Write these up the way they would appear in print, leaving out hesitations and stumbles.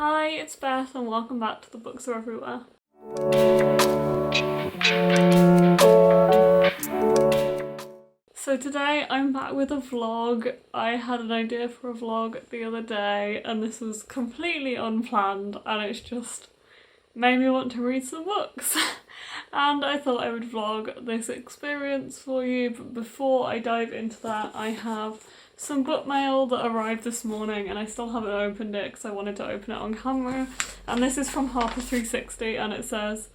Hi, it's Beth and welcome back to The Books Are Everywhere. So today I'm back with a vlog. I had an idea for a vlog the other day and this was completely unplanned and it's just made me want to read some books. And I thought I would vlog this experience for you, but before I dive into that I have some book mail that arrived this morning and I still haven't opened it because I wanted to open it on camera. And this is from Harper 360 and it says,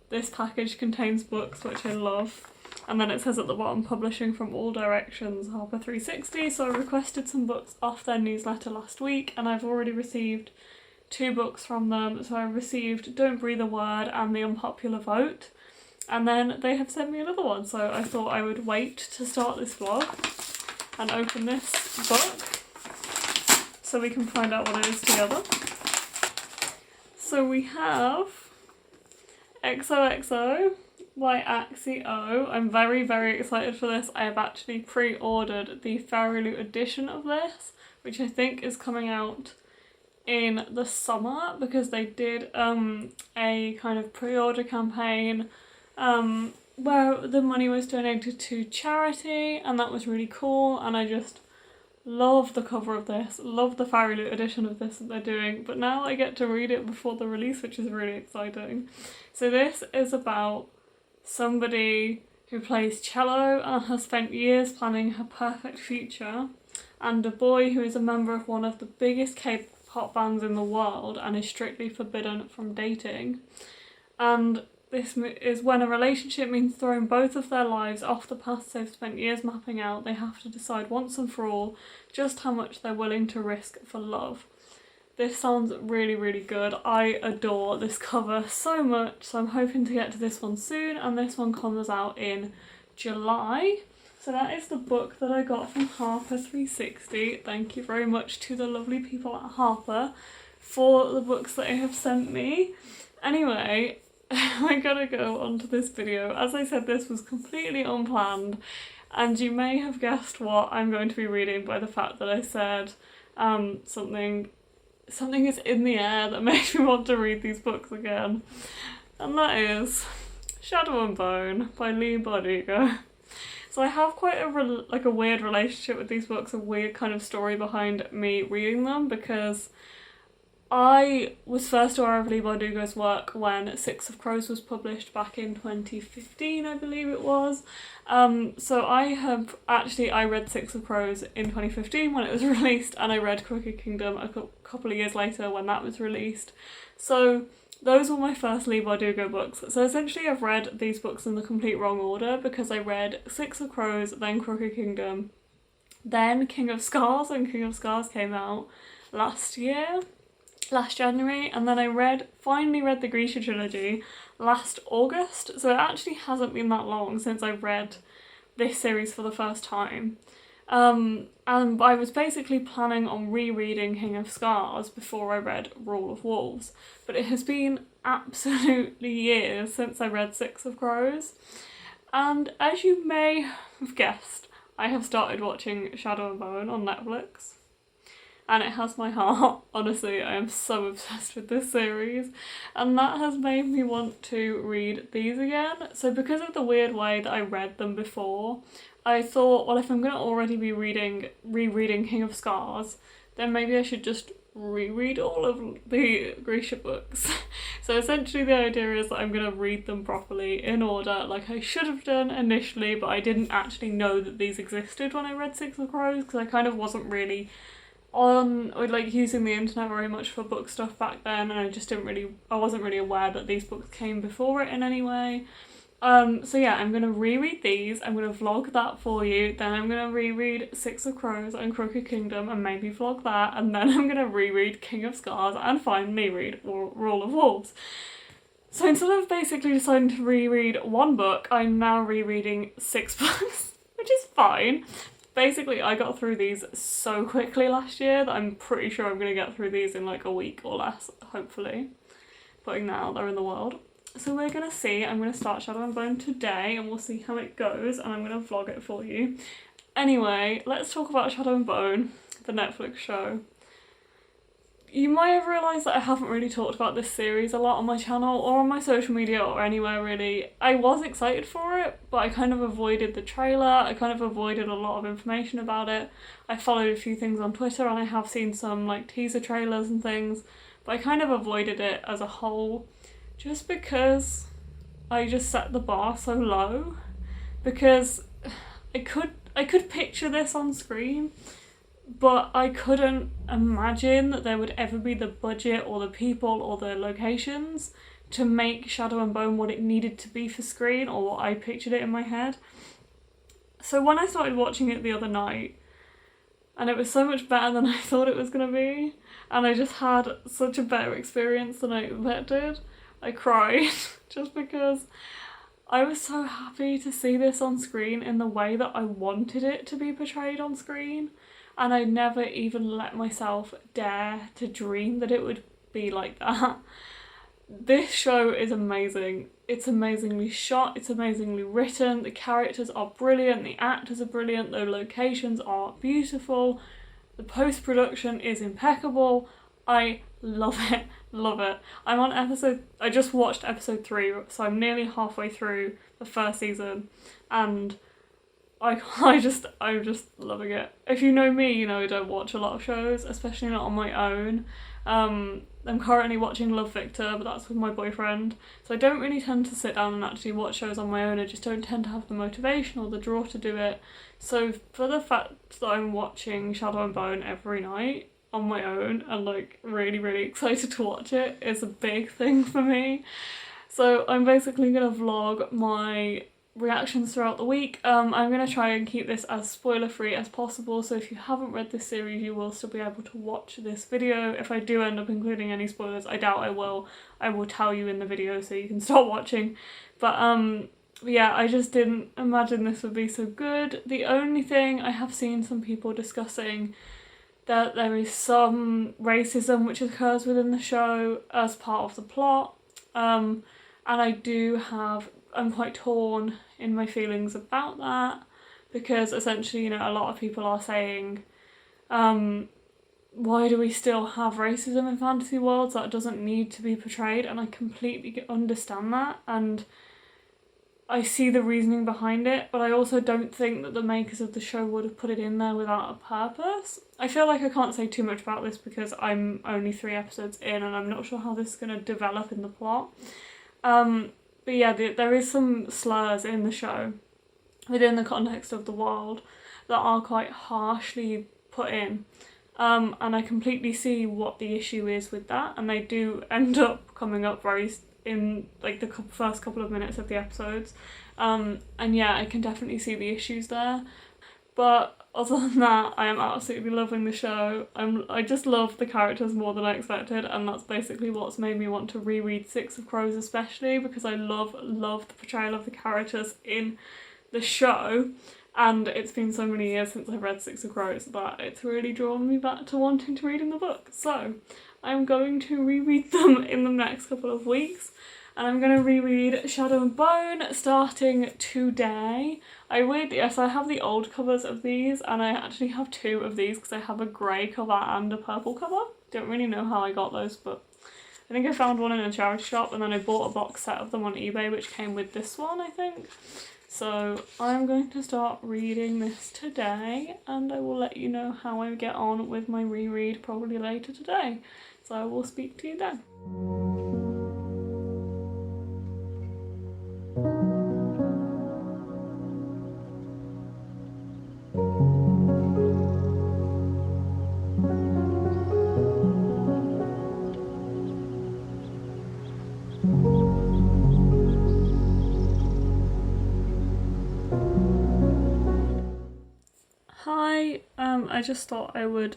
"This package contains books," which I love. And then it says at the bottom, "Publishing from all directions, Harper 360. So I requested some books off their newsletter last week and I've already received 2 books from them. So I received Don't Breathe a Word and The Unpopular Vote. And then they have sent me another one. So I thought I would wait to start this vlog and open this book so we can find out what it is together. So we have XOXO by Axio. I'm very, very excited for this. I have actually pre-ordered the Fairy Loot edition of this, which I think is coming out in the summer because they did a kind of pre-order campaign where the money was donated to charity, and that was really cool. And I just love the cover of this, love the Fairy Loot edition of this that they're doing, but now I get to read it before the release, which is really exciting. So this is about somebody who plays cello and has spent years planning her perfect future, and a boy who is a member of one of the biggest K-pop bands in the world and is strictly forbidden from dating. And this is when a relationship means throwing both of their lives off the paths they've spent years mapping out. They have to decide once and for all just how much they're willing to risk for love. This sounds really, really good. I adore this cover so much, so I'm hoping to get to this one soon, and this one comes out in July. So that is the book that I got from Harper 360. Thank you very much to the lovely people at Harper for the books that they have sent me. Anyway, we're gonna go on to this video. As I said, this was completely unplanned, and you may have guessed what I'm going to be reading by the fact that I said something is in the air that makes me want to read these books again, and that is Shadow and Bone by Leigh Bardugo. So I have quite a weird relationship with these books, a weird kind of story behind me reading them, because I was first aware of Leigh Bardugo's work when Six of Crows was published back in 2015, I believe it was. So I read Six of Crows in 2015 when it was released, and I read Crooked Kingdom a couple of years later when that was released. So those were my first Leigh Bardugo books. So essentially I've read these books in the complete wrong order, because I read Six of Crows, then Crooked Kingdom, then King of Scars, and King of Scars came out last January, and then I finally read the Grisha trilogy last August. So it actually hasn't been that long since I've read this series for the first time. And I was basically planning on rereading King of Scars before I read Rule of Wolves, but it has been absolutely years since I read Six of Crows. And as you may have guessed, I have started watching Shadow and Bone on Netflix. And it has my heart. Honestly, I am so obsessed with this series, and that has made me want to read these again. So because of the weird way that I read them before, I thought, well, if I'm going to already be rereading King of Scars, then maybe I should just reread all of the Grisha books. So essentially the idea is that I'm going to read them properly in order, like I should have done initially, but I didn't actually know that these existed when I read Six of Crows, because I kind of wasn't really using the internet very much for book stuff back then, and I wasn't really aware that these books came before it in any way. So yeah, I'm gonna reread these, I'm gonna vlog that for you, then I'm gonna reread Six of Crows and Crooked Kingdom and maybe vlog that, and then I'm gonna reread King of Scars and finally read Rule of Wolves. So instead of basically deciding to reread one book, I'm now rereading 6 books, which is fine. Basically, I got through these so quickly last year that I'm pretty sure I'm going to get through these in like a week or less, hopefully. Putting that out there in the world. So we're going to see, I'm going to start Shadow and Bone today and we'll see how it goes, and I'm going to vlog it for you. Anyway, let's talk about Shadow and Bone, the Netflix show. you might have realised that I haven't really talked about this series a lot on my channel or on my social media or anywhere really. I was excited for it, but I kind of avoided the trailer, I kind of avoided a lot of information about it. I followed a few things on Twitter and I have seen some like teaser trailers and things, but I kind of avoided it as a whole just because I just set the bar so low, because I could picture this on screen, but I couldn't imagine that there would ever be the budget or the people or the locations to make Shadow and Bone what it needed to be for screen, or what I pictured it in my head. So when I started watching it the other night, and it was so much better than I thought it was going to be, and I just had such a better experience than I expected, I cried just because I was so happy to see this on screen in the way that I wanted it to be portrayed on screen. And I never even let myself dare to dream that it would be like that. This show is amazing. It's amazingly shot, it's amazingly written, the characters are brilliant, the actors are brilliant, the locations are beautiful, the post-production is impeccable. I love it, love it. I just watched episode 3, so I'm nearly halfway through the first season, and I'm just loving it. If you know me, you know I don't watch a lot of shows, especially not on my own. I'm currently watching Love Victor, but that's with my boyfriend, so I don't really tend to sit down and actually watch shows on my own. I just don't tend to have the motivation or the draw to do it. So for the fact that I'm watching Shadow and Bone every night on my own and like really, really excited to watch it is a big thing for me. So I'm basically gonna vlog my reactions throughout the week. I'm going to try and keep this as spoiler free as possible, so if you haven't read this series you will still be able to watch this video. If I do end up including any spoilers, I doubt I will tell you in the video so you can start watching. But yeah, I just didn't imagine this would be so good. The only thing, I have seen some people discussing that there is some racism which occurs within the show as part of the plot, and I'm quite torn in my feelings about that, because essentially, you know, a lot of people are saying, why do we still have racism in fantasy worlds? That doesn't need to be portrayed, and I completely understand that, and I see the reasoning behind it, but I also don't think that the makers of the show would have put it in there without a purpose. I feel like I can't say too much about this because I'm only 3 episodes in and I'm not sure how this is going to develop in the plot. But yeah, there is some slurs in the show within the context of the world that are quite harshly put in. And I completely see what the issue is with that, and they do end up coming up in like the first couple of minutes of the episodes. And yeah, I can definitely see the issues there. But other than that, I am absolutely loving the show. I just love the characters more than I expected, and that's basically what's made me want to reread Six of Crows, especially because I love the portrayal of the characters in the show, and it's been so many years since I've read Six of Crows that it's really drawn me back to wanting to read in the book. So I'm going to reread them in the next couple of weeks. And I'm going to reread Shadow and Bone starting today. I have the old covers of these, and I actually have 2 of these because I have a grey cover and a purple cover. Don't really know how I got those, but I think I found one in a charity shop, and then I bought a box set of them on eBay which came with this one, I think. So I'm going to start reading this today, and I will let you know how I get on with my reread probably later today. So I will speak to you then. Hi, I just thought I would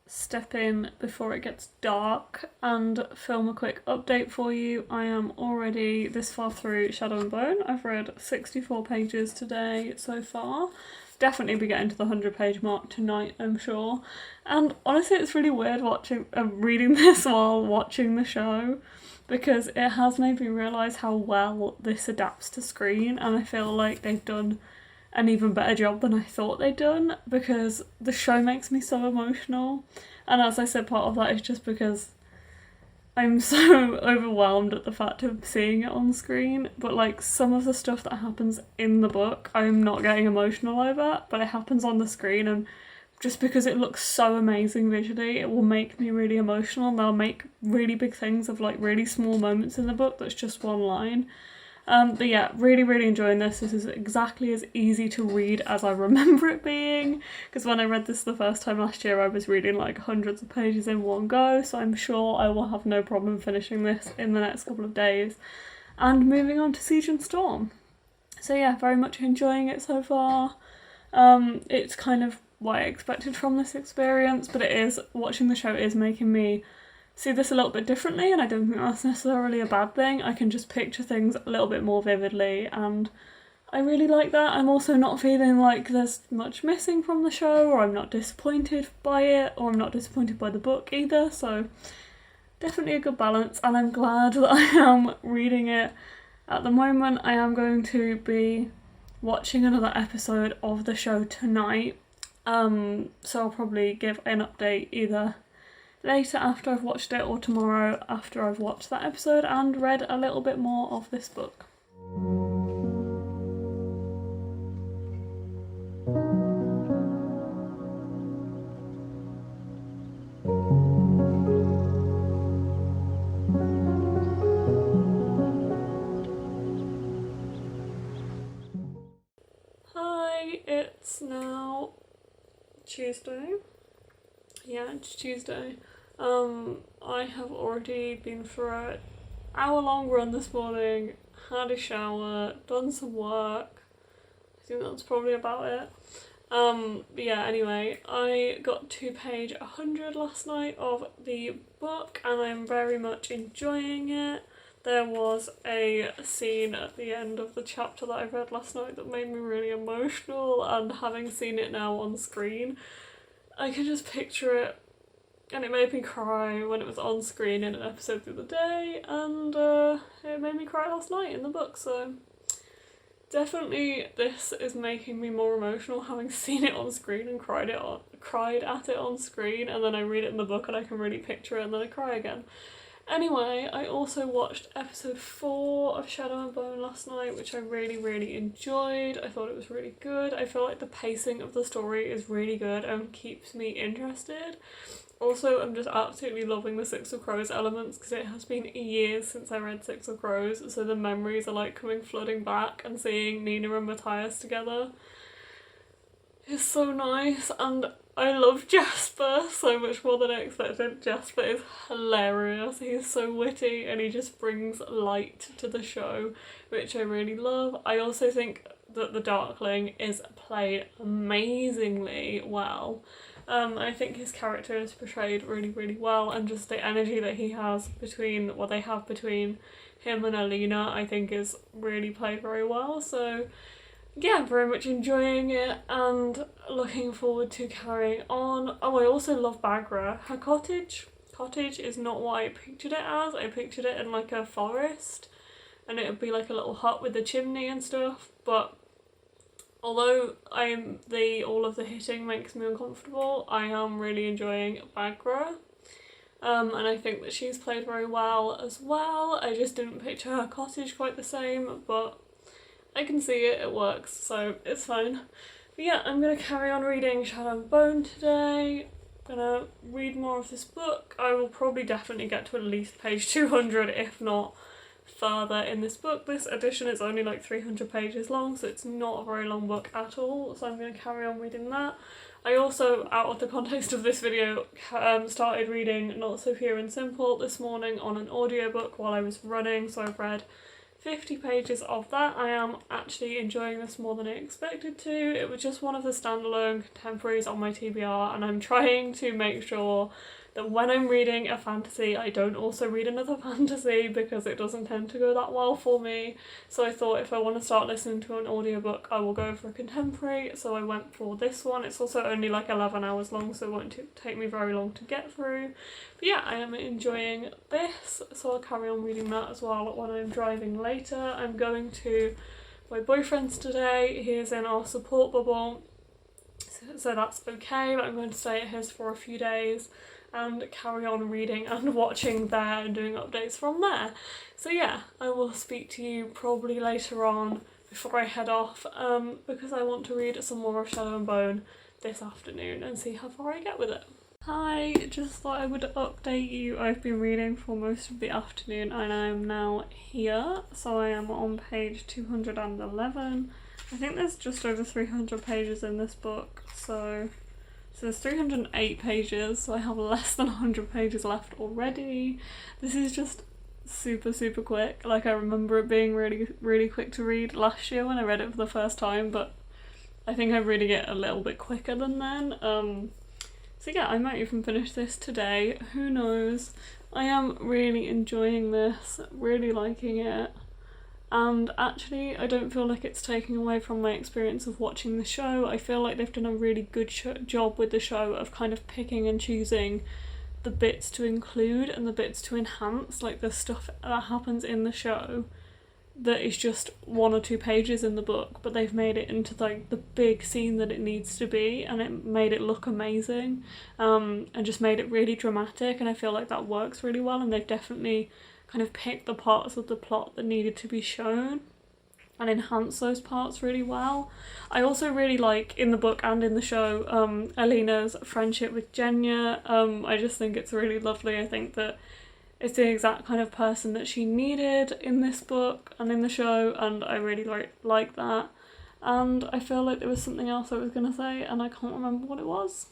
step in before it gets dark and film a quick update for you. I am already this far through Shadow and Bone. I've read 64 pages today so far. Definitely be getting to the 100-page mark tonight, I'm sure. And honestly, it's really weird reading this while watching the show, because it has made me realise how well this adapts to screen, and I feel like they've done an even better job than I thought they'd done, because the show makes me so emotional. And as I said, part of that is just because I'm so overwhelmed at the fact of seeing it on screen, but like some of the stuff that happens in the book I'm not getting emotional over, but it happens on the screen, and just because it looks so amazing visually, it will make me really emotional, and they'll make really big things of like really small moments in the book that's just one line. But yeah, really enjoying this. This is exactly as easy to read as I remember it being, because when I read this the first time last year I was reading like hundreds of pages in one go, so I'm sure I will have no problem finishing this in the next couple of days and moving on to Siege and Storm. So yeah, very much enjoying it so far. It's kind of what I expected from this experience, but watching the show is making me see this a little bit differently, and I don't think that's necessarily a bad thing. I can just picture things a little bit more vividly, and I really like that. I'm also not feeling like there's much missing from the show, or I'm not disappointed by it, or I'm not disappointed by the book either, so definitely a good balance, and I'm glad that I am reading it at the moment. I am going to be watching another episode of the show tonight, so I'll probably give an update either later after I've watched it, or tomorrow after I've watched that episode and read a little bit more of this book. Hi, it's now Tuesday. Yeah, it's Tuesday. I have already been for an hour-long run this morning, had a shower, done some work. I think that's probably about it. But yeah, anyway, I got to page 100 last night of the book, and I'm very much enjoying it. There was a scene at the end of the chapter that I read last night that made me really emotional, and having seen it now on screen, I can just picture it, and it made me cry when it was on screen in an episode the other day, and it made me cry last night in the book, so definitely this is making me more emotional, having seen it on screen and cried at it on screen, and then I read it in the book and I can really picture it and then I cry again. Anyway, I also watched episode 4 of Shadow and Bone last night, which I really enjoyed. I thought it was really good. I feel like the pacing of the story is really good and keeps me interested. Also, I'm just absolutely loving the Six of Crows elements, because it has been years since I read Six of Crows, so the memories are like coming flooding back, and seeing Nina and Matthias together is so nice, and I love Jasper so much more than I expected. Jasper is hilarious. He's so witty and he just brings light to the show, which I really love. I also think that the Darkling is played amazingly well. I think his character is portrayed really well, and just the energy that he has between him and Alina, I think is really played very well. So yeah, very much enjoying it and looking forward to carrying on. Oh, I also love Bagra. Her cottage is not what I pictured it as. I pictured it in like a forest, and it would be like a little hut with a chimney and stuff, but although all of the hitting makes me uncomfortable, I am really enjoying Bagra. And I think that she's played very well as well. I just didn't picture her cottage quite the same, but I can see it works, so it's fine. But yeah, I'm going to carry on reading Shadow and Bone today. I'm going to read more of this book. I will probably definitely get to at least page 200, if not further in this book. This edition is only like 300 pages long, so it's not a very long book at all, so I'm going to carry on reading that. I also, out of the context of this video, started reading Not So Pure and Simple this morning on an audiobook while I was running, so I've read 50 pages of that. I am actually enjoying this more than I expected to. It was just one of the standalone contemporaries on my TBR, and I'm trying to make sure that when I'm reading a fantasy, I don't also read another fantasy, because it doesn't tend to go that well for me. So I thought if I want to start listening to an audiobook, I will go for a contemporary, so I went for this one. It's also only like 11 hours long, so it won't take me very long to get through. But yeah, I am enjoying this, so I'll carry on reading that as well when I'm driving later. I'm going to my boyfriend's today. He is in our support bubble, so that's okay, but I'm going to stay at his for a few days and carry on reading and watching there and doing updates from there. So yeah, I will speak to you probably later on before I head off, because I want to read some more of Shadow and Bone this afternoon and see how far I get with it. Hi, just thought I would update you. I've been reading for most of the afternoon and I am now here. So I am on page 211. I think there's just over 300 pages in this book. So there's 308 pages, so I have less than 100 pages left already. This is just super quick. Like, I remember it being really quick to read last year when I read it for the first time, but I think I'm reading it a little bit quicker than then. So yeah, I might even finish this today, who knows. I am really enjoying this, really liking it, and actually I don't feel like it's taking away from my experience of watching the show. I feel like they've done a really good job with the show of kind of picking and choosing the bits to include and the bits to enhance, like the stuff that happens in the show that is just 1 or 2 pages in the book, but they've made it into like the big scene that it needs to be, and it made it look amazing, and just made it really dramatic, and I feel like that works really well, and they've definitely kind of picked the parts of the plot that needed to be shown and enhance those parts really well. I also really like, in the book and in the show, Alina's friendship with Jenya. I just think it's really lovely. I think that it's the exact kind of person that she needed in this book and in the show, and I really like that. And I feel like there was something else I was going to say and I can't remember what it was.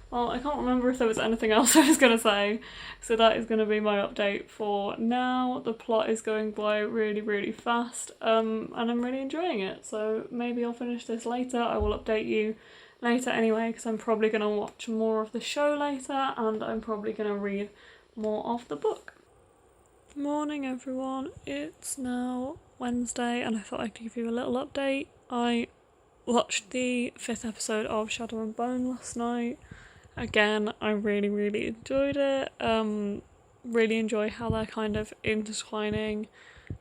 Well, I can't remember if there was anything else I was going to say, so that is going to be my update for now. The plot is going by really fast, and I'm really enjoying it, so maybe I'll finish this later. I will update you later anyway, because I'm probably going to watch more of the show later, and I'm probably going to read more of the book. Morning everyone, it's now Wednesday and I thought I'd give you a little update. I watched the 5th episode of Shadow and Bone last night. Again, I really enjoyed it. Really enjoy how they're kind of intertwining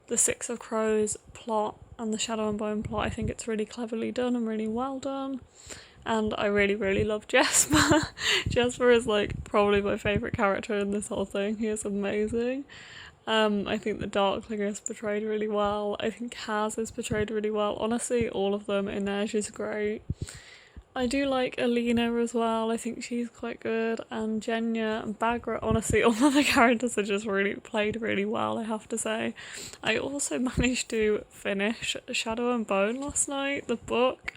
the Six of Crows plot and the Shadow and Bone plot. I think it's really cleverly done and really well done. And I really love Jesper. Jesper is like probably my favourite character in this whole thing. He is amazing. I think the Darkling is portrayed really well. I think Kaz is portrayed really well. Honestly, all of them in there, she's great. I do like Alina as well. I think she's quite good. And Jenya and Bagra. Honestly, all of the characters are just really played really well, I have to say. I also managed to finish Shadow and Bone last night, the book.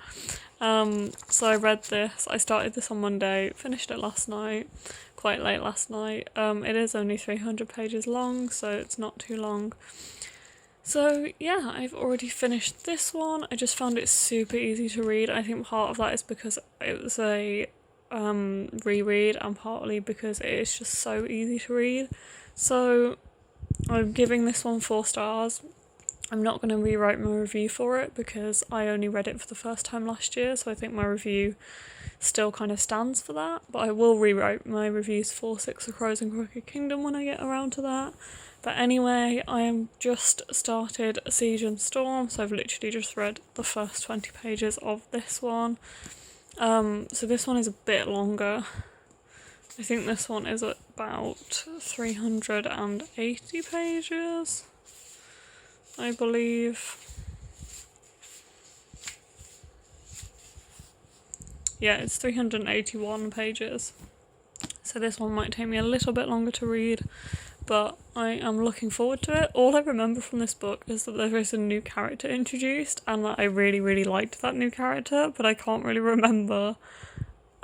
So I read this. I started this on Monday, finished it last night. Quite late last night. It is only 300 pages long, so it's not too long. So yeah, I've already finished this one. I just found it super easy to read. I think part of that is because it was a reread, and partly because it is just so easy to read. So I'm giving this one 4 stars. I'm not going to rewrite my review for it because I only read it for the first time last year, so I think my review still kind of stands for that, but I will rewrite my reviews for Six of Crows and Crooked Kingdom when I get around to that. But anyway, I am just started Siege and Storm, so I've literally just read the first 20 pages of this one. So this one is a bit longer. I think this one is about 380 pages, I believe. Yeah, it's 381 pages. So this one might take me a little bit longer to read, but I am looking forward to it. All I remember from this book is that there is a new character introduced, and that I really liked that new character, but I can't really remember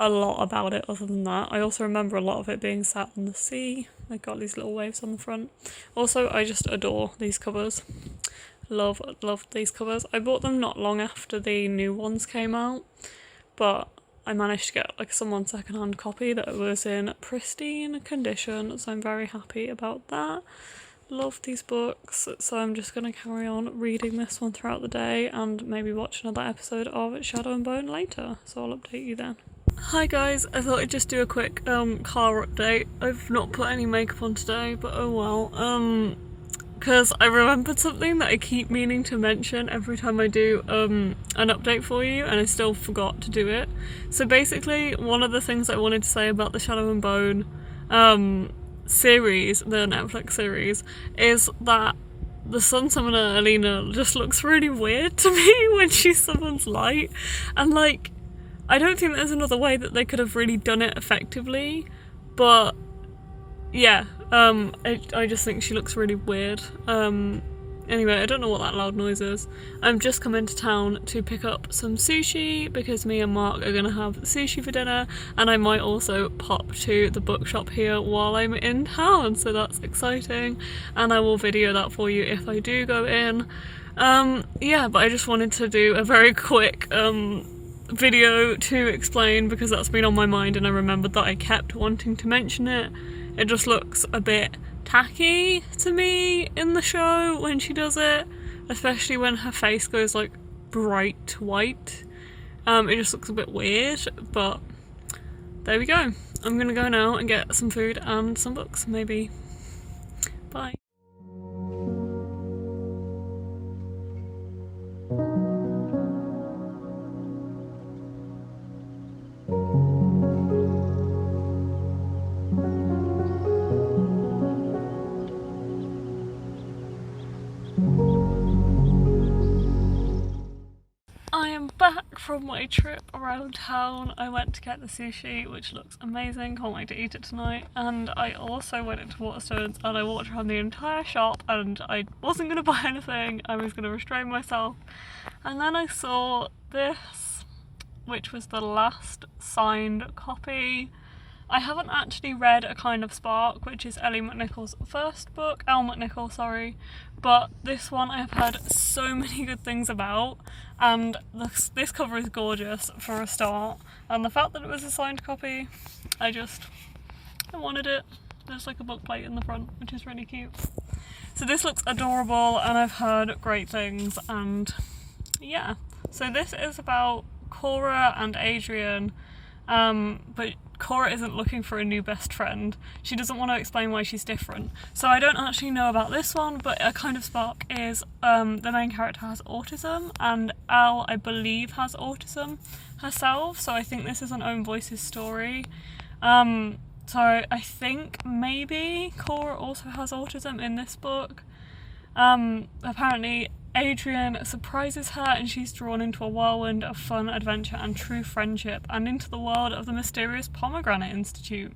a lot about it other than that. I also remember a lot of it being set on the sea. They've got these little waves on the front. Also, I just adore these covers. Love these covers. I bought them not long after the new ones came out, but I managed to get like someone secondhand copy that was in pristine condition, so I'm very happy about that. Love these books, so I'm just going to carry on reading this one throughout the day and maybe watch another episode of Shadow and Bone later, so I'll update you then. Hi guys, I thought I'd just do a quick car update. I've not put any makeup on today, but oh well, because I remembered something that I keep meaning to mention every time I do an update for you, and I still forgot to do it. So basically, one of the things I wanted to say about the Shadow and Bone series, the Netflix series, is that the Sun Summoner Alina just looks really weird to me when she summons light, and like, I don't think there's another way that they could have really done it effectively, but yeah, I just think she looks really weird. Anyway, I don't know what that loud noise is. I'm just come into town to pick up some sushi because me and Mark are gonna have sushi for dinner, and I might also pop to the bookshop here while I'm in town, so that's exciting, and I will video that for you if I do go in. Yeah, but I just wanted to do a very quick video to explain because that's been on my mind and I remembered that I kept wanting to mention it. It just looks a bit tacky to me in the show when she does it, especially when her face goes like bright white. It just looks a bit weird, but there we go. I'm gonna go now and get some food and some books, maybe. Bye. I am back from my trip around town. I went to get the sushi, which looks amazing, can't wait to eat it tonight, and I also went into Waterstones and I walked around the entire shop and I wasn't going to buy anything, I was going to restrain myself, and then I saw this, which was the last signed copy. I haven't actually read A Kind of Spark, which is Ellie McNichol's first book, Elle McNichol, sorry, but this one I have heard so many good things about, and this cover is gorgeous for a start, and the fact that it was a signed copy, I wanted it. There's like a book plate in the front, which is really cute. So this looks adorable, and I've heard great things, and yeah. So this is about Cora and Adrian, but Cora isn't looking for a new best friend. She doesn't want to explain why she's different. So I don't actually know about this one, but A Kind of Spark is, the main character has autism, and Elle, I believe, has autism herself, so I think this is an Own Voices story. So I think maybe Cora also has autism in this book. Apparently Adrian surprises her and she's drawn into a whirlwind of fun, adventure and true friendship, and into the world of the mysterious Pomegranate Institute.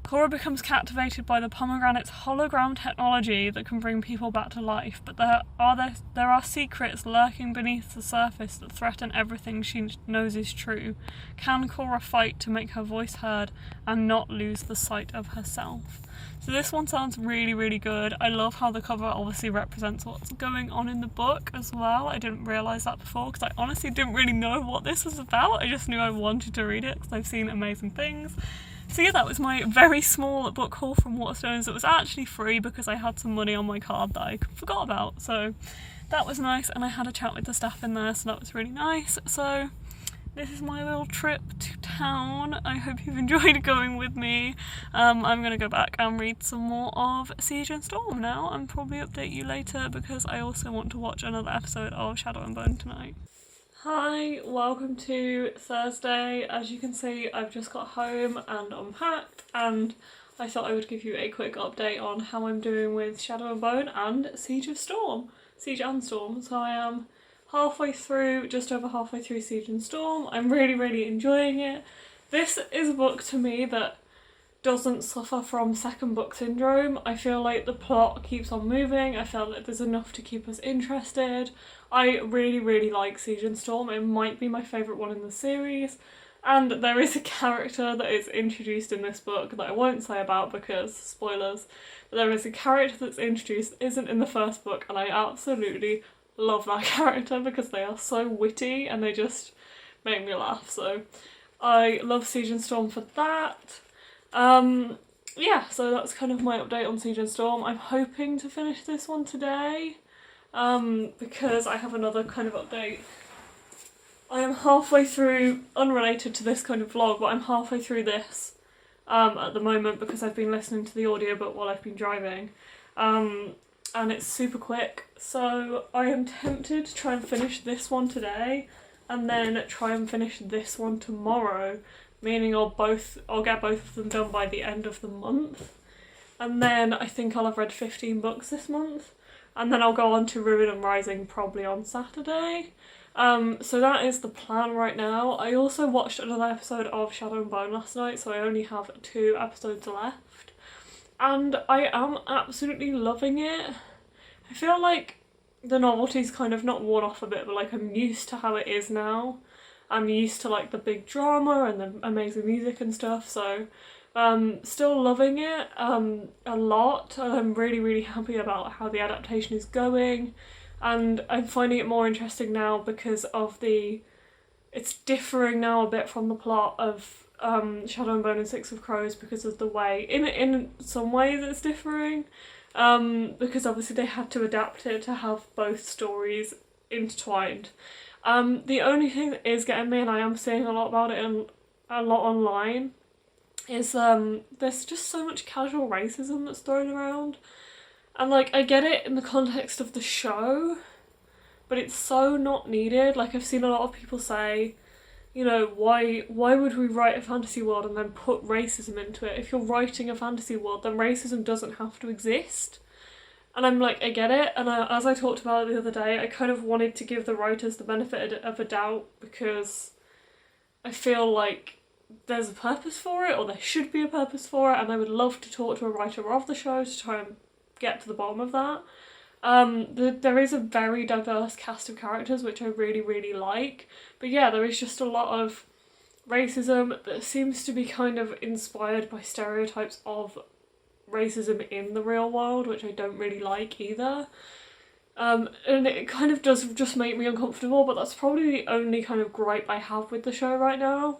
Cora becomes captivated by the pomegranate's hologram technology that can bring people back to life, but there are secrets lurking beneath the surface that threaten everything she knows is true. Can Cora fight to make her voice heard and not lose the sight of herself? So this one sounds really, really good. I love how the cover obviously represents what's going on in the book as well. I didn't realise that before because I honestly didn't really know what this was about. I just knew I wanted to read it because I've seen amazing things. So yeah, that was my very small book haul from Waterstones. It was actually free because I had some money on my card that I forgot about. So that was nice, and I had a chat with the staff in there, so that was really nice. So this is my little trip to town. I hope you've enjoyed going with me. I'm going to go back and read some more of Siege and Storm now and probably update you later because I also want to watch another episode of Shadow and Bone tonight. Hi, welcome to Thursday. As you can see, I've just got home and unpacked, and I thought I would give you a quick update on how I'm doing with Shadow and Bone and Siege and Storm. So I am halfway through, just over halfway through Siege and Storm. I'm really, really enjoying it. This is a book to me that doesn't suffer from second book syndrome. I feel like the plot keeps on moving. I feel like there's enough to keep us interested. I really, really like Siege and Storm. It might be my favourite one in the series. And there is a character that is introduced in this book that I won't say about because spoilers. But there is a character that's introduced that isn't in the first book, and I absolutely love that character because they are so witty and they just make me laugh. So I love Siege and Storm for that. Yeah, so that's kind of my update on Siege and Storm. I'm hoping to finish this one today because I have another kind of update. I am halfway through, unrelated to this kind of vlog, but I'm halfway through this at the moment because I've been listening to the audiobook while I've been driving. and it's super quick, so I am tempted to try and finish this one today and then try and finish this one tomorrow, meaning I'll get both of them done by the end of the month, and then I think I'll have read 15 books this month, and then I'll go on to Reread and Rising probably on Saturday. So that is the plan right now. I also watched another episode of Shadow and Bone last night, so I only have 2 episodes left, and I am absolutely loving it. I feel like the novelty's kind of not worn off a bit, but like I'm used to how it is now. I'm used to like the big drama and the amazing music and stuff, so still loving it a lot, and I'm really happy about how the adaptation is going, and I'm finding it more interesting now because of it's differing now a bit from the plot of Shadow and Bone and Six of Crows because of the way, in some ways it's differing, because obviously they had to adapt it to have both stories intertwined. The only thing that is getting me, and I am seeing a lot about it and a lot online, is there's just so much casual racism that's thrown around, and like I get it in the context of the show, but it's so not needed. Like I've seen a lot of people say, you know, why would we write a fantasy world and then put racism into it? If you're writing a fantasy world, then racism doesn't have to exist. And I'm like, I get it, and as I talked about it the other day, I kind of wanted to give the writers the benefit of a doubt, because I feel like there's a purpose for it, or there should be a purpose for it, and I would love to talk to a writer of the show to try and get to the bottom of that. There is a very diverse cast of characters, which I really like, but yeah, there is just a lot of racism that seems to be kind of inspired by stereotypes of racism in the real world, which I don't really like either. And it kind of does just make me uncomfortable, but that's probably the only kind of gripe I have with the show right now.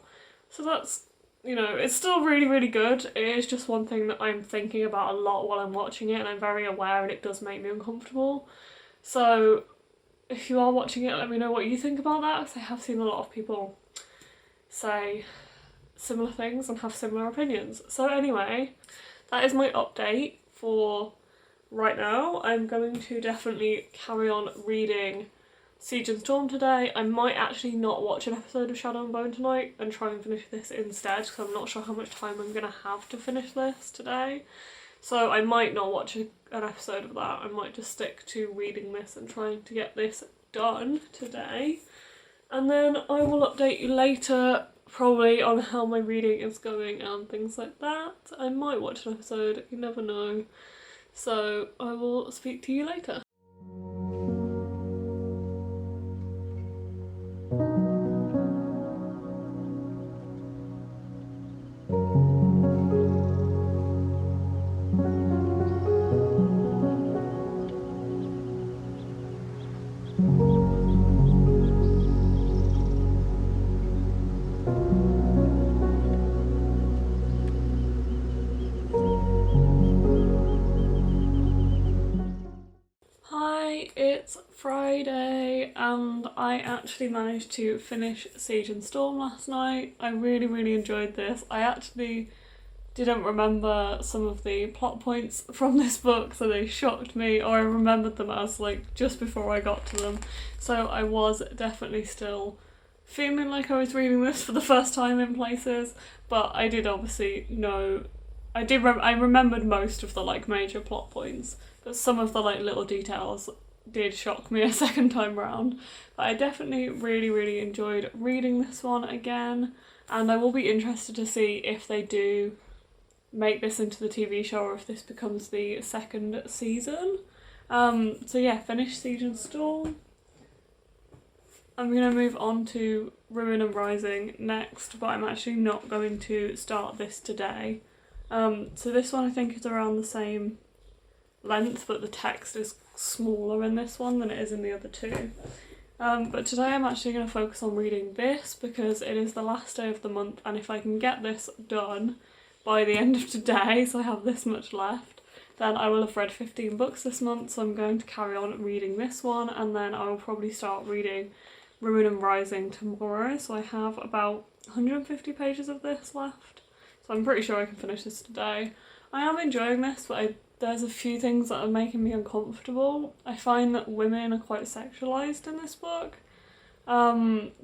So that's, you know, it's still really good. It is just one thing that I'm thinking about a lot while I'm watching it, and I'm very aware, and it does make me uncomfortable. So if you are watching it, let me know what you think about that, because I have seen a lot of people say similar things and have similar opinions. So anyway, that is my update for right now. I'm going to definitely carry on reading Siege and Storm today. I might actually not watch an episode of Shadow and Bone tonight and try and finish this instead, because I'm not sure how much time I'm going to have to finish this today. So I might not watch an episode of that. I might just stick to reading this and trying to get this done today. And then I will update you later, probably on how my reading is going and things like that. I might watch an episode, you never know. So I will speak to you later. It's Friday and I actually managed to finish Siege and Storm last night. I really enjoyed this. I actually didn't remember some of the plot points from this book, so they shocked me, or I remembered them as like just before I got to them. So I was definitely still feeling like I was reading this for the first time in places, but I did obviously know, I remembered most of the like major plot points, but some of the like little details did shock me a second time round. But I definitely really enjoyed reading this one again, and I will be interested to see if they do make this into the TV show or if this becomes the second season. So yeah, finish Siege and Storm. I'm going to move on to Reread and Rising next, but I'm actually not going to start this today. So this one I think is around the same length, but the text is smaller in this one than it is in the other two. But today I'm actually going to focus on reading this because it is the last day of the month, and if I can get this done by the end of today, so I have this much left, then I will have read 15 books this month. So I'm going to carry on reading this one, and then I will probably start reading Reread and Rising tomorrow. So I have about 150 pages of this left, so I'm pretty sure I can finish this today. I am enjoying this, but there's a few things that are making me uncomfortable. I find that women are quite sexualised in this book.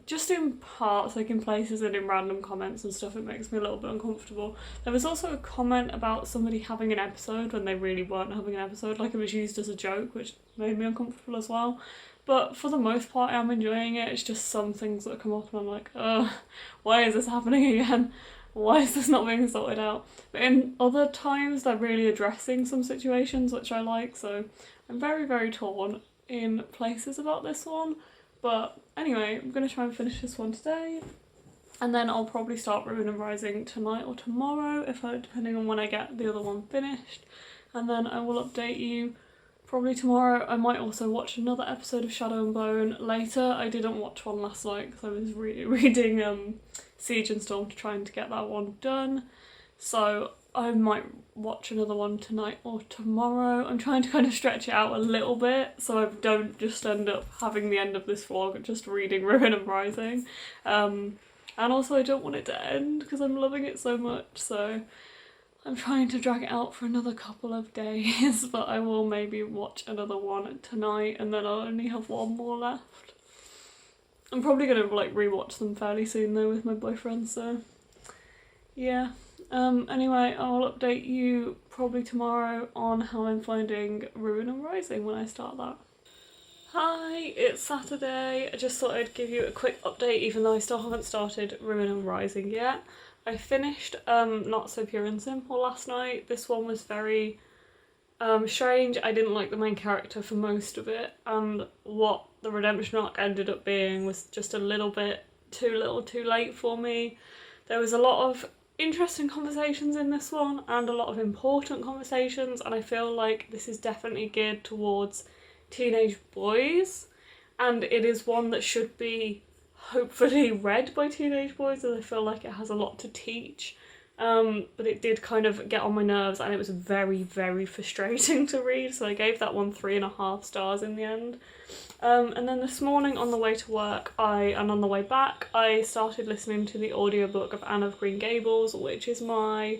Just in parts, like in places and in random comments and stuff, it makes me a little bit uncomfortable. There was also a comment about somebody having an episode when they really weren't having an episode, like it was used as a joke, which made me uncomfortable as well. But for the most part, I'm enjoying it. It's just some things that come up and I'm like, why is this happening again? Why is this not being sorted out? But in other times, they're really addressing some situations, which I like, so I'm very, very torn in places about this one. But anyway, I'm going to try and finish this one today, and then I'll probably start Ruin and Rising tonight or tomorrow, depending on when I get the other one finished, and then I will update you probably tomorrow. I might also watch another episode of Shadow and Bone later. I didn't watch one last night because I was reading Siege and Storm to try and get that one done, so I might watch another one tonight or tomorrow. I'm trying to kind of stretch it out a little bit so I don't just end up having the end of this vlog just reading Ruin and Rising. And also I don't want it to end because I'm loving it so much, so I'm trying to drag it out for another couple of days, but I will maybe watch another one tonight and then I'll only have one more left. I'm probably going to like rewatch them fairly soon though with my boyfriend, so yeah. Anyway, I'll update you probably tomorrow on how I'm finding Ruin and Rising when I start that. Hi, it's Saturday. I just thought I'd give you a quick update even though I still haven't started Ruin and Rising yet. I finished Not So Pure and Simple last night. This one was very strange. I didn't like the main character for most of it, and what the redemption arc ended up being was just a little bit too little too late for me. There was a lot of interesting conversations in this one and a lot of important conversations, and I feel like this is definitely geared towards teenage boys, and it is one that should be hopefully read by teenage boys, as I feel like it has a lot to teach. But it did kind of get on my nerves and it was very, very frustrating to read, so I gave that one 3.5 stars in the end. And then this morning on the way to work and on the way back, I started listening to the audiobook of Anne of Green Gables, which is my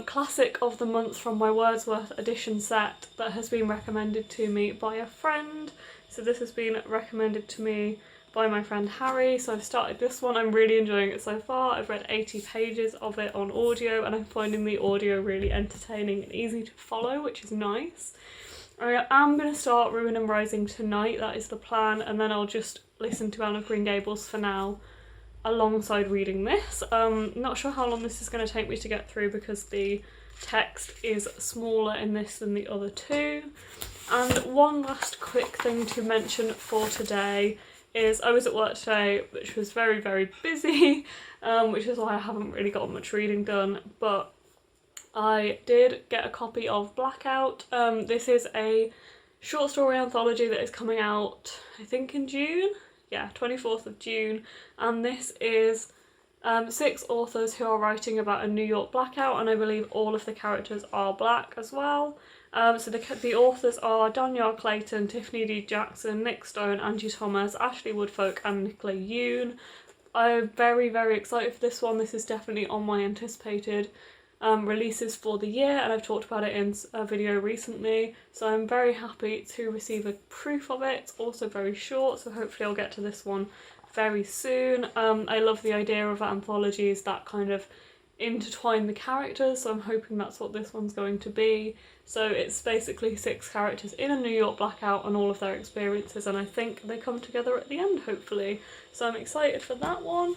classic of the month from my Wordsworth edition set that has been recommended to me by a friend. So this has been recommended to me by my friend Harry, so I've started this one. I'm really enjoying it so far. I've read 80 pages of it on audio and I'm finding the audio really entertaining and easy to follow, which is nice. I am going to start Ruin and Rising tonight, that is the plan, and then I'll just listen to Anne of Green Gables for now alongside reading this. Not sure how long this is going to take me to get through because the text is smaller in this than the other two. And one last quick thing to mention for today is I was at work today, which was very, very busy, which is why I haven't really got much reading done, but I did get a copy of Blackout. This is a short story anthology that is coming out, I think in June? Yeah, 24th of June, and this is 6 authors who are writing about a New York blackout, and I believe all of the characters are black as well. So the authors are Danielle Clayton, Tiffany D. Jackson, Nick Stone, Angie Thomas, Ashley Woodfolk and Nicola Yoon. I'm very, very excited for this one. This is definitely on my anticipated releases for the year, and I've talked about it in a video recently, so I'm very happy to receive a proof of it. It's also very short, so hopefully I'll get to this one very soon. I love the idea of anthologies that kind of intertwine the characters, so I'm hoping that's what this one's going to be. So it's basically 6 characters in a New York blackout and all of their experiences, and I think they come together at the end, hopefully. So I'm excited for that one.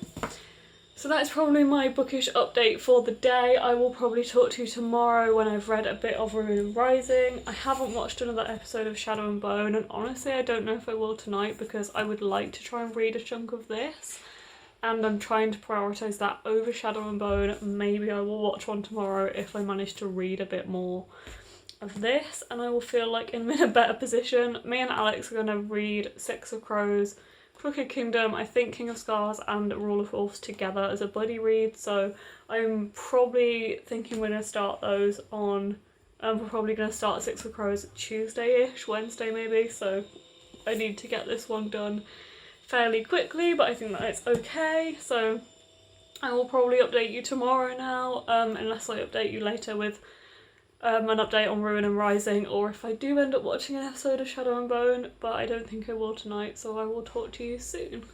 So that is probably my bookish update for the day. I will probably talk to you tomorrow when I've read a bit of Ruin and Rising. I haven't watched another episode of Shadow and Bone, and honestly I don't know if I will tonight because I would like to try and read a chunk of this, and I'm trying to prioritise that over Shadow and Bone. Maybe I will watch one tomorrow if I manage to read a bit more of this, and I will feel like I'm in a better position. Me and Alex are going to read Six of Crows, Crooked Kingdom, I think King of Scars and Rule of Wolves together as a buddy read, so I'm probably thinking we're going to start those on, we're probably going to start Six of Crows Tuesday-ish, Wednesday maybe, so I need to get this one done fairly quickly, but I think that it's okay, so I will probably update you tomorrow now, unless I update you later with an update on Ruin and Rising, or if I do end up watching an episode of Shadow and Bone, but I don't think I will tonight, so I will talk to you soon.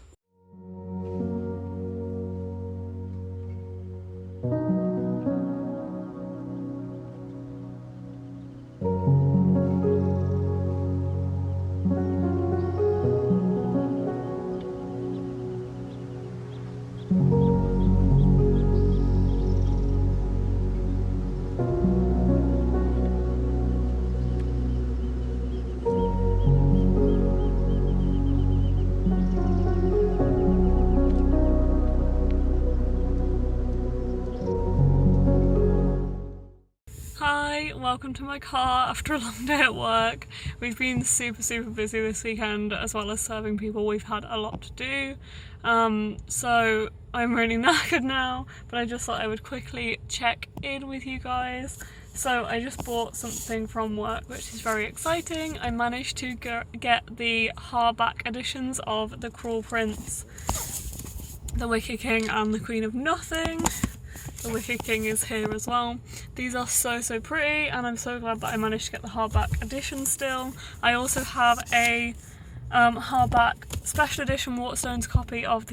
Hi, welcome to my car after a long day at work. We've been super busy this weekend, as well as serving people. We've had a lot to do, so I'm really knackered now, but I just thought I would quickly check in with you guys. So I just bought something from work, which is very exciting. I managed to get the hardback editions of The Cruel Prince, The Wicked King and The Queen of Nothing. The Wicked King is here as well. These are so pretty, and I'm so glad that I managed to get the hardback edition still. I also have a hardback special edition Waterstones copy of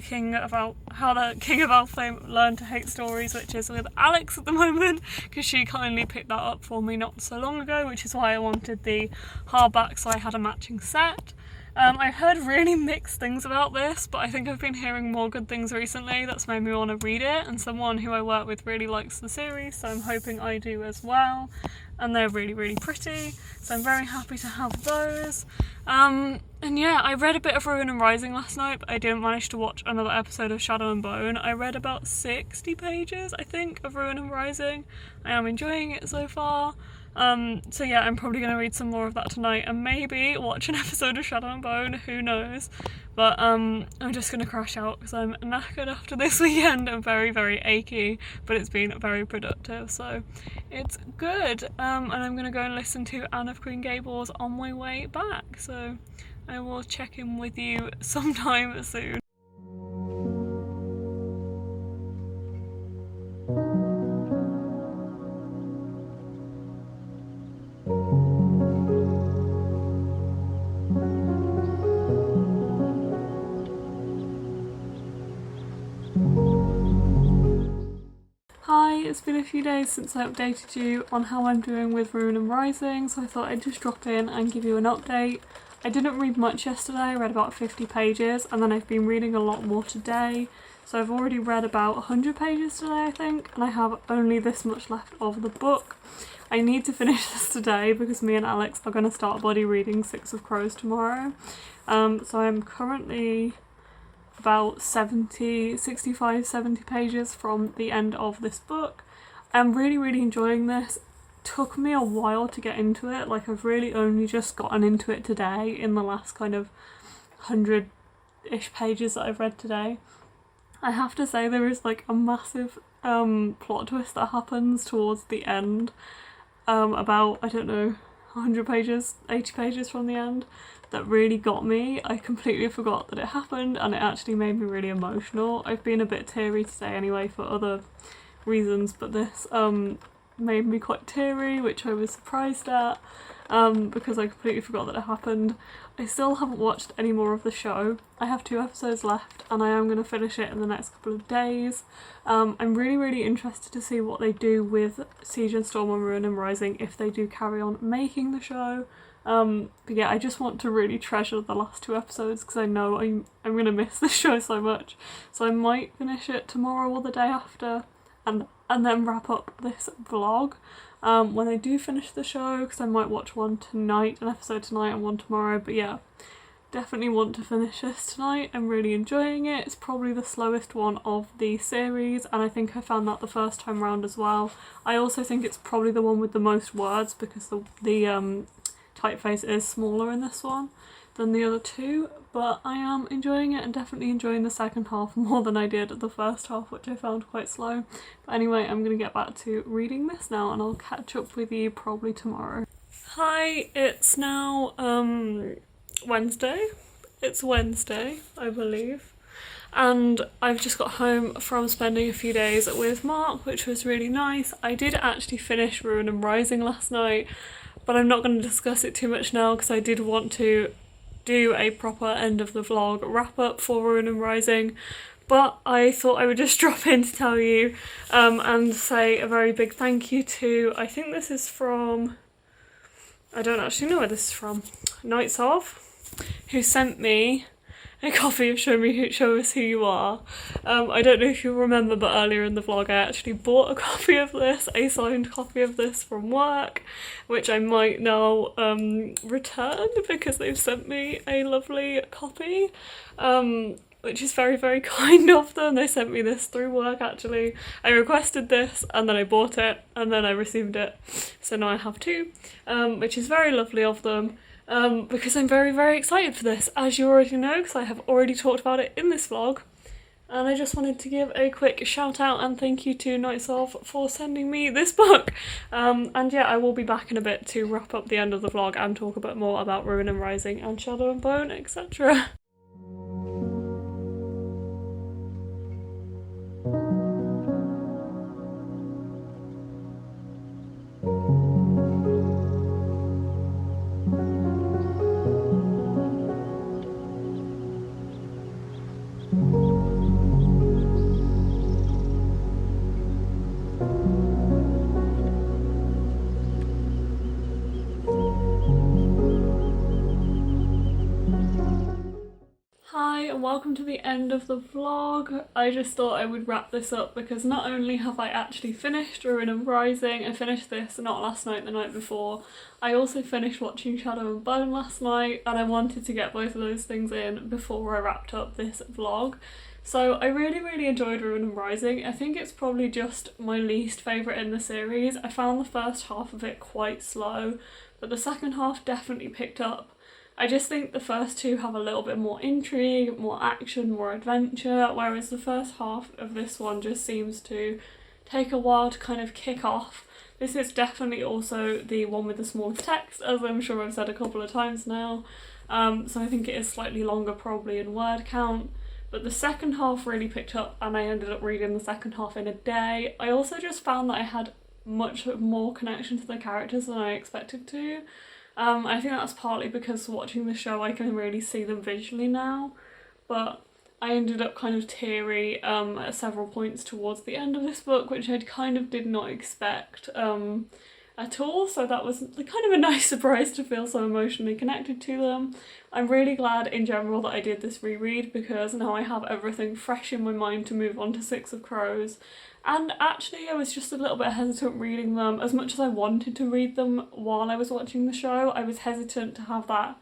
How the King of Elflame Learned to Hate Stories, which is with Alex at the moment, because she kindly picked that up for me not so long ago, which is why I wanted the hardback, so I had a matching set. I've heard really mixed things about this, but I think I've been hearing more good things recently that's made me want to read it, and someone who I work with really likes the series, so I'm hoping I do as well. And they're really pretty, so I'm very happy to have those. And yeah, I read a bit of Ruin and Rising last night, but I didn't manage to watch another episode of Shadow and Bone. I read about 60 pages, I think, of Ruin and Rising. I am enjoying it so far. So yeah, I'm probably going to read some more of that tonight and maybe watch an episode of Shadow and Bone, who knows. But I'm just going to crash out because I'm knackered after this weekend and very achy, but it's been very productive, so it's good. And I'm going to go and listen to Anne of Green Gables on my way back, so I will check in with you sometime soon. Hi, it's been a few days since I updated you on how I'm doing with Ruin and Rising, so I thought I'd just drop in and give you an update. I didn't read much yesterday, I read about 50 pages, and then I've been reading a lot more today. So I've already read about 100 pages today, I think, and I have only this much left of the book. I need to finish this today because me and Alex are going to start body reading Six of Crows tomorrow. So I'm currently about 65, 70 pages from the end of this book. I'm really enjoying this. It took me a while to get into it, like I've really only just gotten into it today in the last kind of 100-ish pages that I've read today. I have to say there is like a massive plot twist that happens towards the end, about, I don't know, 100 pages, 80 pages from the end, that really got me. I completely forgot that it happened, and it actually made me really emotional. I've been a bit teary today anyway for other reasons, but this made me quite teary, which I was surprised at, because I completely forgot that it happened. I still haven't watched any more of the show. I have 2 episodes left and I am going to finish it in the next couple of days. I'm really interested to see what they do with Siege and Storm and Ruin and Rising, if they do carry on making the show. But yeah, I just want to really treasure the last 2 episodes because I know I'm going to miss the show so much. So I might finish it tomorrow or the day after and then wrap up this vlog when I do finish the show, because I might watch one tonight, an episode tonight and one tomorrow. But yeah, definitely want to finish this tonight. I'm really enjoying it. It's probably the slowest one of the series, and I think I found that the first time round as well. I also think it's probably the one with the most words, because the typeface is smaller in this one than the other 2, but I am enjoying it and definitely enjoying the second half more than I did the first half, which I found quite slow. But anyway, I'm going to get back to reading this now and I'll catch up with you probably tomorrow. Hi, it's now Wednesday. It's Wednesday, I believe. and I've just got home from spending a few days with Mark, which was really nice. I did actually finish Ruin and Rising last night, but I'm not going to discuss it too much now because I did want to do a proper end of the vlog wrap up for Ruin and Rising. But I thought I would just drop in to tell you and say a very big thank you to, I think this is from, I don't actually know where this is from, Nights Of, who sent me a copy of Show Us Who You Are. I don't know if you remember, but earlier in the vlog I actually bought a copy of this, a signed copy of this from work, which I might now return because they've sent me a lovely copy. Which is very, very kind of them. They sent me this through work actually. I requested this and then I bought it and then I received it. So now I have two, which is very lovely of them because I'm very, very excited for this, as you already know, because I have already talked about it in this vlog. And I just wanted to give a quick shout out and thank you to Nights Of for sending me this book. And yeah, I will be back in a bit to wrap up the end of the vlog and talk a bit more about Ruin and Rising and Shadow and Bone, etc. Hi and welcome to the end of the vlog. I just thought I would wrap this up because not only have I actually finished Ruin and Rising, I finished this not last night, the night before, I also finished watching Shadow and Bone last night and I wanted to get both of those things in before I wrapped up this vlog. So I really, really enjoyed Ruin and Rising. I think it's probably just my least favourite in the series. I found the first half of it quite slow, but the second half definitely picked up. I just think the first two have a little bit more intrigue, more action, more adventure, whereas the first half of this one just seems to take a while to kind of kick off. This is definitely also the one with the smallest text, as I'm sure I've said a couple of times now, so I think it is slightly longer probably in word count. But the second half really picked up and I ended up reading the second half in a day. I also just found that I had much more connection to the characters than I expected to. I think that's partly because watching the show I can really see them visually now, but I ended up kind of teary at several points towards the end of this book, which I kind of did not expect at all, so that was kind of a nice surprise to feel so emotionally connected to them. I'm really glad in general that I did this reread because now I have everything fresh in my mind to move on to Six of Crows. And actually I was just a little bit hesitant reading them. As much as I wanted to read them while I was watching the show, I was hesitant to have that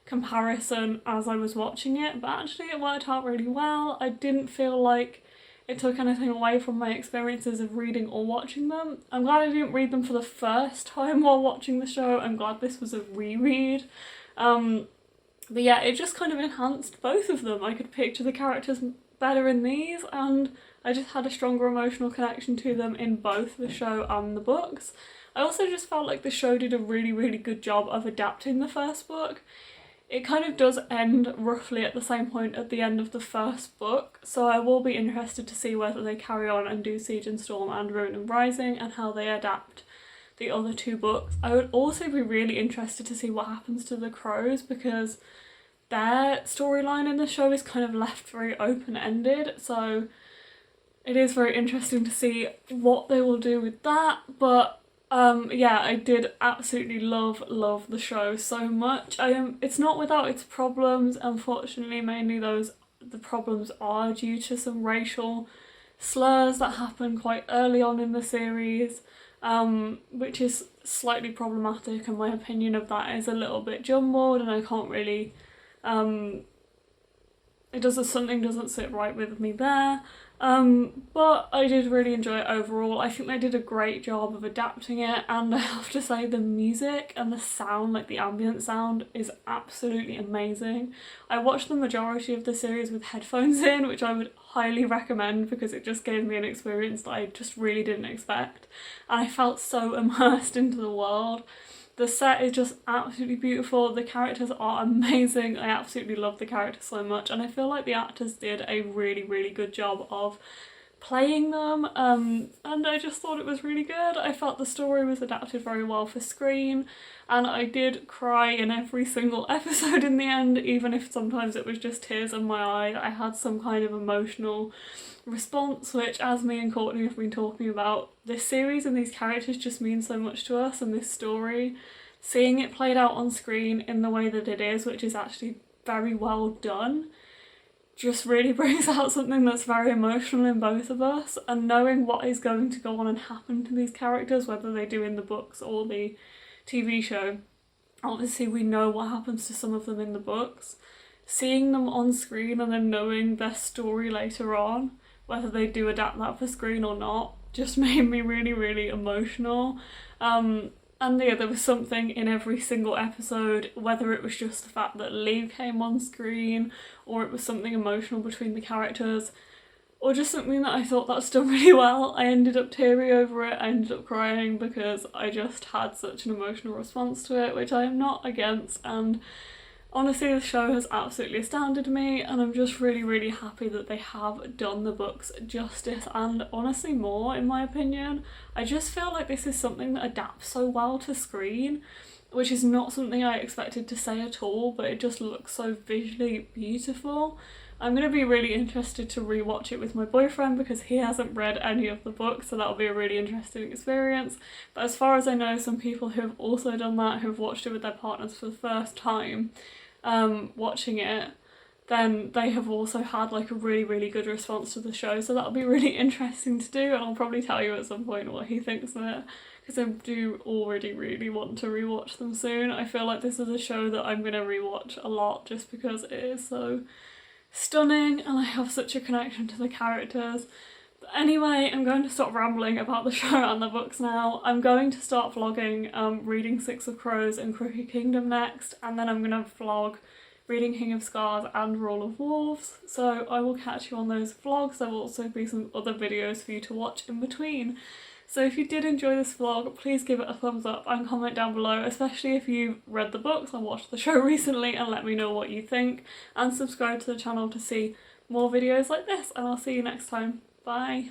comparison as I was watching it, but actually it worked out really well. I didn't feel like it took anything away from my experiences of reading or watching them. I'm glad I didn't read them for the first time while watching the show. I'm glad this was a reread. But yeah, it just kind of enhanced both of them. I could picture the characters better in these and I just had a stronger emotional connection to them in both the show and the books. I also just felt like the show did a really, really good job of adapting the first book. It kind of does end roughly at the same point at the end of the first book, so I will be interested to see whether they carry on and do Siege and Storm and Ruin and Rising and how they adapt the other two books. I would also be really interested to see what happens to the Crows because their storyline in the show is kind of left very open-ended, so it is very interesting to see what they will do with that. But yeah, I did absolutely love the show so much. It's not without its problems. Unfortunately, mainly the problems are due to some racial slurs that happen quite early on in the series, which is slightly problematic, and my opinion of that is a little bit jumbled and I can't really something doesn't sit right with me there. But I did really enjoy it overall. I think they did a great job of adapting it, and I have to say the music and the sound, like the ambient sound, is absolutely amazing. I watched the majority of the series with headphones in, which I would highly recommend because it just gave me an experience that I just really didn't expect, and I felt so immersed into the world. The set is just absolutely beautiful. The characters are amazing. I absolutely love the characters so much, and I feel like the actors did a really, really good job of playing them, and I just thought it was really good. I felt the story was adapted very well for screen, and I did cry in every single episode in the end, even if sometimes it was just tears in my eye. I had some kind of emotional response, which, as me and Courtney have been talking about, this series and these characters just mean so much to us, and this story, seeing it played out on screen in the way that it is, which is actually very well done, just really brings out something that's very emotional in both of us. And knowing what is going to go on and happen to these characters, whether they do in the books or the TV show, obviously we know what happens to some of them in the books. Seeing them on screen and then knowing their story later on, whether they do adapt that for screen or not, just made me really, really emotional. And yeah, there was something in every single episode, whether it was just the fact that Lee came on screen, or it was something emotional between the characters, or just something that I thought that's done really well. I ended up teary over it, I ended up crying because I just had such an emotional response to it, which I am not against, and honestly, the show has absolutely astounded me, and I'm just really, really happy that they have done the books justice, and honestly more, in my opinion. I just feel like this is something that adapts so well to screen, which is not something I expected to say at all, but it just looks so visually beautiful. I'm going to be really interested to rewatch it with my boyfriend because he hasn't read any of the books, so that'll be a really interesting experience. But as far as I know, some people who have also done that, who've watched it with their partners for the first time, watching it, then they have also had like a really, really good response to the show, so that'll be really interesting to do, and I'll probably tell you at some point what he thinks of it, because I do already really want to rewatch them soon. I feel like this is a show that I'm going to rewatch a lot just because it is so stunning and I have such a connection to the characters. But anyway, I'm going to stop rambling about the show and the books now. I'm going to start vlogging reading Six of Crows and Crooked Kingdom next, and then I'm going to vlog reading King of Scars and Rule of Wolves, so I will catch you on those vlogs. There will also be some other videos for you to watch in between. So if you did enjoy this vlog, please give it a thumbs up and comment down below, especially if you've read the books and watched the show recently, and let me know what you think, and subscribe to the channel to see more videos like this, and I'll see you next time. Bye!